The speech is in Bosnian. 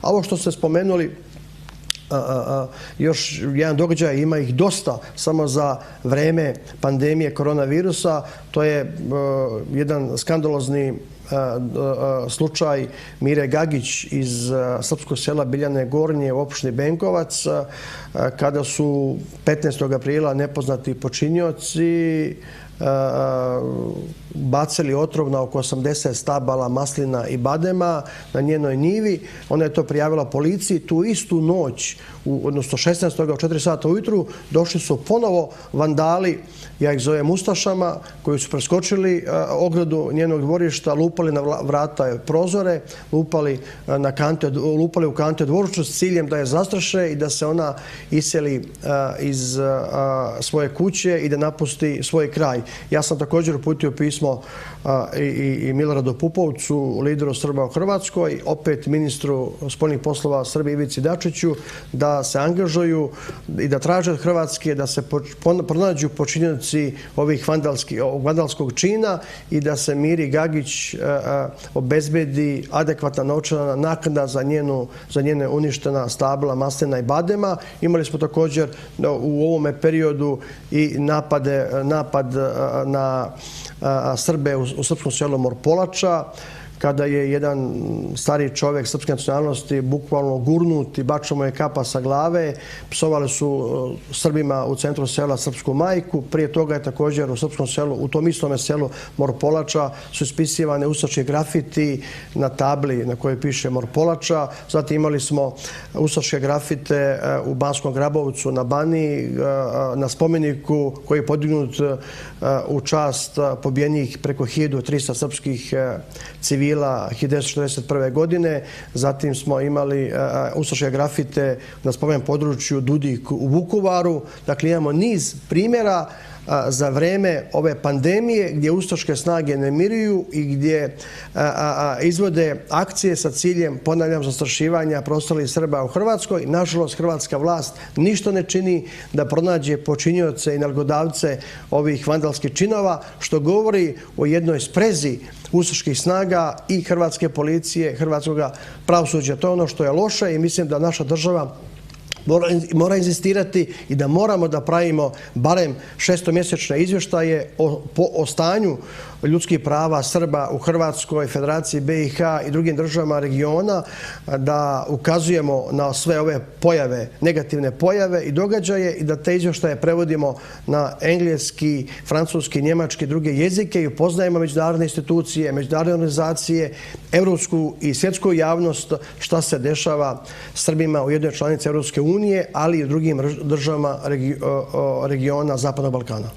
A ovo što ste spomenuli, još jedan događaj, ima ih dosta samo za vreme pandemije koronavirusa, to je jedan skandalozni slučaj Mire Gagić iz srpskog sela Biljane Gornje u opštini Benkovac, kada su 15. aprila nepoznati počinioci bacili otrov na oko 80 stabala maslina i badema na njenoj njivi. Ona je to prijavila policiji. Tu istu noć, odnosno 16. u 4 sata ujutru, došli su ponovo vandali, ja ih zovem ustašama, koji su preskočili ogradu njenog dvorišta, lupali na vrata prozore, lupali u kante dvorišta s ciljem da je zastraše i da se ona iseli iz svoje kuće i da napusti svoj kraj. Ja sam također uputio pismo i Miloradu Pupovcu, lideru Srba u Hrvatskoj, opet ministru spoljnih poslova Srbije Ivici Dačiću, da se angažuju i da traže od Hrvatske da se pronađu počinioci ovih vandalskog čina i da se Miri Gagić obezbedi adekvatna novčana naknada za njene uništena stabla maslina i badema. Imali smo također u ovome periodu i napad na Srbe u srpskom selu Morpolača, kada je jedan stariji čovjek srpske nacionalnosti bukvalno gurnut i bačena mu je kapa sa glave. Psovali su Srbima u centru sela srpsku majku. Prije toga je također u srpskom selu, u tom istom selu Morpolača, su ispisivane ustaški grafiti na tabli na kojoj piše Morpolača. Zatim imali smo ustaške grafite u Banskom Grabovcu na Baniji, na spomeniku koji je podignut u čast pobijenih preko 1300 srpskih civila 1941. godine. Zatim smo imali ustaške grafite na spomen području Dudik u Vukovaru. Dakle, imamo niz primjera za vreme ove pandemije gdje ustaške snage ne miruju i gdje izvode akcije sa ciljem, ponavljam, zastrašivanja preostalih Srba u Hrvatskoj. Nažalost, hrvatska vlast ništa ne čini da pronađe počinioce i nalogodavce ovih vandalskih činova, što govori o jednoj sprezi ustaških snaga i hrvatske policije, hrvatskog pravosuđa. To je ono što je loše i mislim da naša država mora inzistirati i da moramo da pravimo barem šestomjesečne izvještaje o stanju ljudskih prava Srba u Hrvatskoj, Federaciji BiH i drugim državama regiona, da ukazujemo na sve ove pojave, negativne pojave i događaje i da te izvještaje prevodimo na engleski, francuski, njemački i druge jezike i upoznajemo međunarodne institucije, međunarodne organizacije, evropsku i svjetsku javnost šta se dešava Srbima u jednoj članici Evropske unije, ali i u drugim državama regiona Zapadnog Balkana.